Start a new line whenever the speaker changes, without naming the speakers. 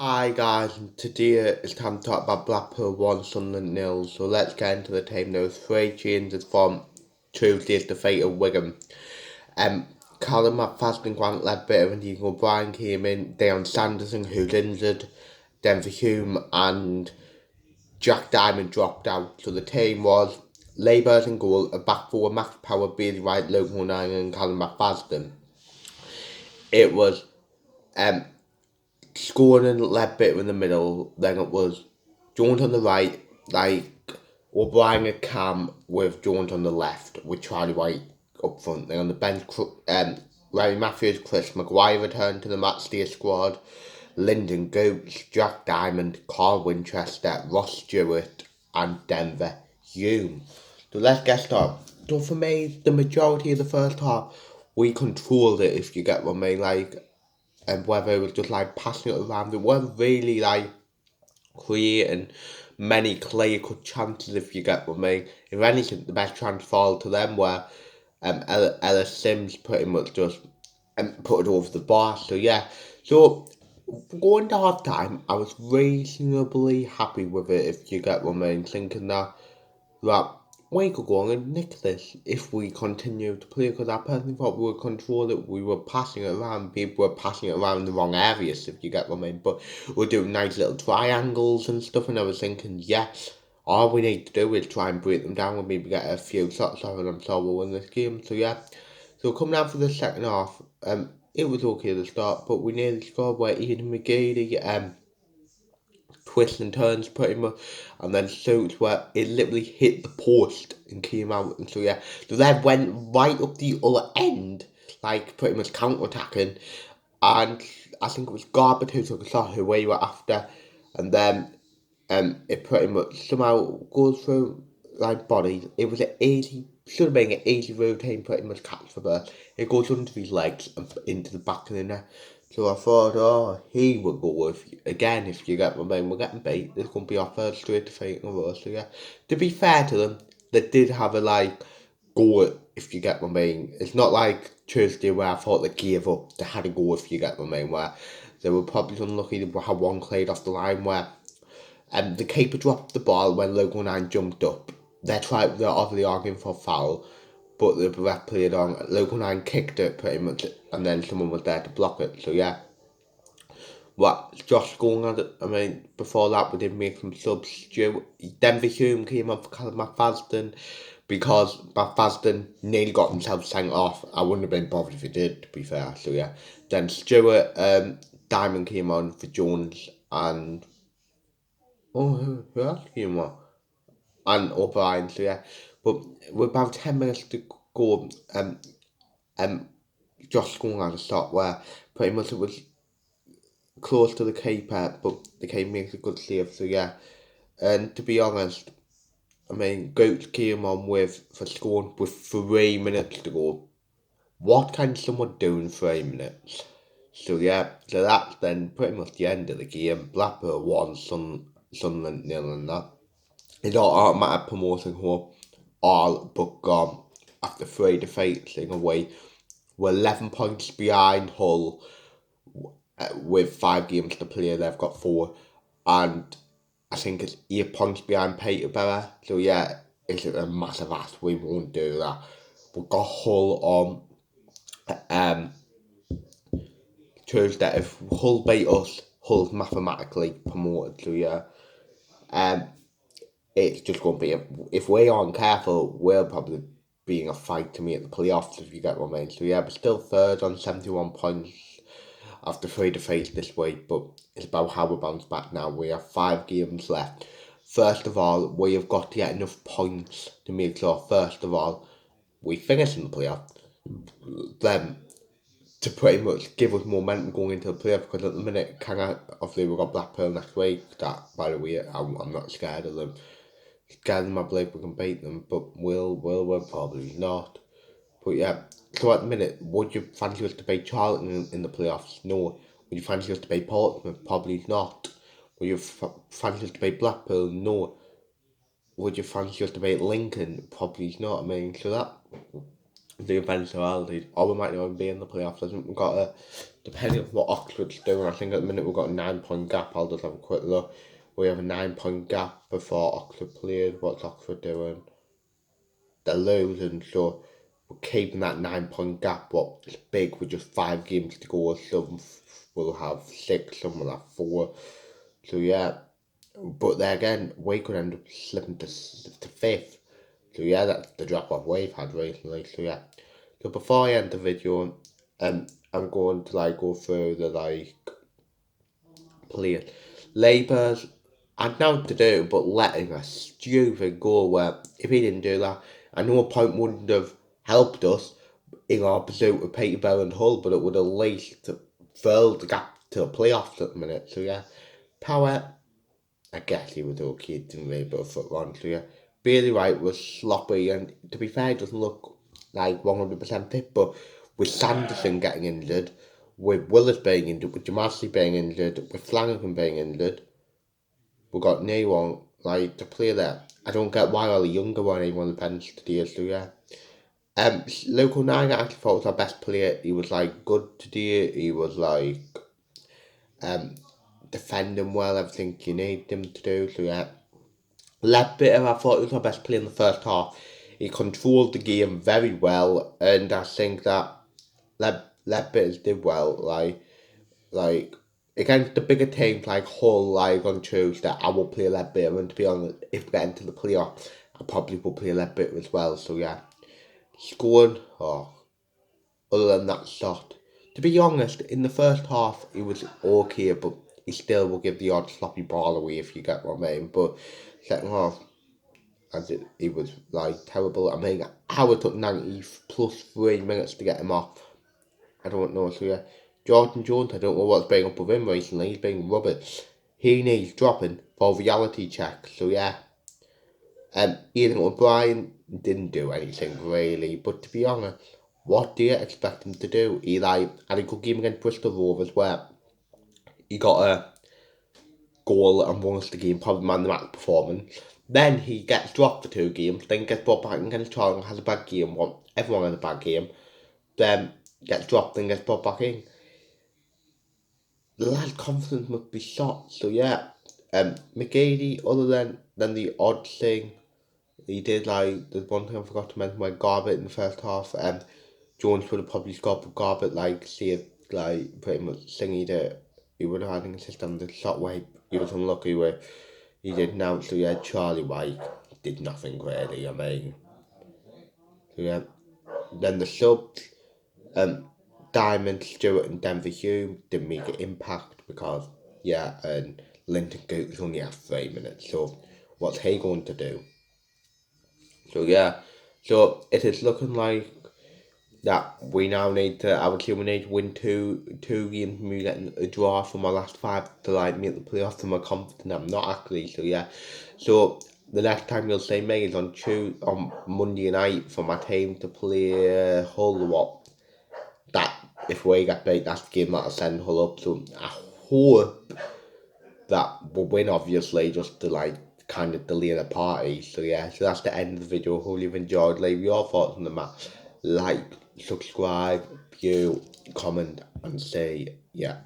Hi guys, and today it's time to talk about Blackpool 1, Sunderland nil. So let's get into the team. There was three changes from Tuesday's defeat at Wigan. Um, Callum McFadden, Grant Ledbetter and Dean O'Brien came in. Deon Sanderson, who's injured, Denver Hume and Jack Diamond dropped out. So the team was Labour's in goal, a back four, Max Power, Bailey Wright, Logan O'Neill and Callum McFadden. It was um scoring and Ledbetter in the middle. Then it was Jones on the right, like O'Brien and Cam with Jones on the left, with Charlie White up front. Then on the bench, Larry Matthews, Chris Maguire returned to the matchday squad. Lyndon Goats, Jack Diamond, Carl Winchester, Ross Stewart, and Denver Hume. So let's get started. So for me, the majority of the first half, we controlled it, if you get what I mean. And whether it was just like passing it around, it wasn't really like creating many clear cut chances, if you get what I mean. If anything, the best chance fall to them where Ellis Sims pretty much just put it over the bar. So yeah, so going to half time, I was reasonably happy with it, if you get what I mean, thinking that we could go on and nick this if we continue to play, because I personally thought we were controlling it, we were passing it around, people were passing it around the wrong areas, if you get what I mean, but we're doing nice little triangles and stuff, and I was thinking, yes, all we need to do is try and break them down and maybe get a few shots off, and I'm sure we'll win this game. So yeah, so coming out for the second half, it was okay at the start, but we nearly scored where Ian McGeady twists and turns pretty much, and then shoots where it literally hit the post and came out. And so yeah, so then went right up the other end, like pretty much counter attacking, and I think it was Garbutt who took a shot who we were after, and then it pretty much somehow goes through like bodies. It was an easy, should have been an easy routine, pretty much catch for bird. It goes under his legs and into the back of the net. So I thought, oh, he would go again, if you get what I mean. We're getting beat. This going to be our first straight defeat in a row. So yeah, to be fair to them, they did have a like go, if you get what I mean. It's not like Tuesday where I thought they gave up. They had a go, if you get what I mean, where they were probably unlucky to have one cleared off the line where the keeper dropped the ball when Logan 9 jumped up. They're obviously arguing for foul, but the ref played on. Logan 9 kicked it pretty much, and then someone was there to block it. So yeah, what Josh going on it? I mean, before that we did make some subs. Denver Hume came on for Callum McFadden because McFadden nearly got himself sent off. I wouldn't have been bothered if he did, to be fair. So yeah, then Stewart, Diamond came on for Jones, and who else came on? And O'Brien. So yeah, but with about 10 minutes to go, um, Josh scoring at a stop where pretty much it was close to the keeper, but the keeper makes a good save. So yeah, and to be honest, I mean, Goats came on with for scoring with 3 minutes to go. What can someone do in 3 minutes? So yeah, so that's then pretty much the end of the game. Blackpool won, Sunderland nil, and that. It's all automatic promoting hope, all but gone after three defeats in a way. We're 11 points behind Hull with 5 games to play. They've got four, and I think it's 8 points behind Peterborough. So yeah, it's a massive ask. We won't do that. We've got Hull on Tuesday. If Hull beat us, Hull's mathematically promoted. So yeah, um, it's just going to be if we aren't careful, we'll probably be in a fight to make the playoffs, if you get what I mean. So yeah, we're still third on 71 points after three defeats this week, but it's about how we bounce back now. We have 5 games left. First of all, we have got to get enough points to make sure, first of all, we finish in the playoff. Then to pretty much give us momentum going into the playoff, because at the minute, obviously we've got Blackpool next week. That, by the way, I'm not scared of them. Scared of them, I believe we can beat them, but we'll probably not. But yeah, so at the minute, would you fancy us to beat Charlton in the playoffs? No. Would you fancy us to beat Portsmouth? Probably not. Would you fancy us to beat Blackpool? No. Would you fancy us to beat Lincoln? Probably not. I mean, so that the eventuality, or we might not even be in the playoffs. I think we've got depending on what Oxford's doing, I think at the minute we've got a 9 point gap. I'll just have a quick look. We have a 9 point gap before Oxford played. What's Oxford doing? They're losing, so we're keeping that 9 point gap. What's big with just 5 games to go. Some will have 6, some will have 4. So yeah, but then again, we could end up slipping to 5th. So yeah, that's the drop off we've had recently. So yeah. So before I end the video, I'm going to like go through the like players. Labour's had nothing to do but letting a stupid goal where if he didn't do that, I know a point wouldn't have helped us in our pursuit of Peterborough and Hull, but it would at least filled the gap to the playoffs at the minute. So yeah, Power, I guess he was okay, didn't really put a foot wrong. So yeah, Bailey Wright was sloppy, and to be fair, it doesn't look like 100% fit, but with Sanderson getting injured, with Willis being injured, with Jamasi being injured, with Flanagan being injured, we got no one like to play there. I don't get why all the younger one ain't on the bench today. So yeah, local nine I actually thought was our best player. He was like good today. He was like um defending well, everything you need him to do. So yeah, Ledbetter I thought he was our best player in the first half. He controlled the game very well, and I think that Ledbetter did well. Like against the bigger teams like Hull, like on Tuesday, I will play Ledbetter, and to be honest, if we get into the playoff, I probably will play Ledbetter as well. So yeah, scoring. Oh, other than that shot, to be honest, in the first half he was okay, but he still will give the odd sloppy ball away if you get what I mean. But second half, as it was like terrible. I mean, Howard took 90 plus 3 minutes to get him off. I don't know. So yeah, Jordan Jones, I don't know what's been up with him recently. He's been rubbish. He needs dropping for reality check. So yeah, Ian O'Brien didn't do anything really. But to be honest, what do you expect him to do? He like had a good game against Bristol Rovers where he got a goal and won us the game, probably man the match performance. Then he gets dropped for 2 games, then gets brought back against Charlton, has a bad game. Everyone has a bad game. Then gets dropped, then gets brought back in. The lad's confidence must be shot. So yeah, McGady, other than the odd thing he did, like there's one thing I forgot to mention, like Garbett in the first half. Jones would have probably scored, but Garbett like see it like pretty much thingy that he would have had an assist on the shot where he was unlucky with. He did now. So yeah, Charlie White did nothing really. I mean, so yeah. Then the subs, Diamond, Stewart, and Denver Hume didn't make an impact because yeah, and Linton Gooch only had 3 minutes. So what's he going to do? So yeah, so it is looking like that we now need to. I would say we need to win two games. Maybe getting a draw from our last 5 to like make the playoffs. And we're confident I'm not actually. So yeah, so the next time you'll see me is on Monday night for my team to play Hull. What that if we get beat, that's the game that'll send Hull up. So I hope that we'll win, obviously, just to like kind of delay the party. So yeah, so that's the end of the video. Hope you've enjoyed. Leave your thoughts on the match. Like, subscribe, view, comment, and say yeah.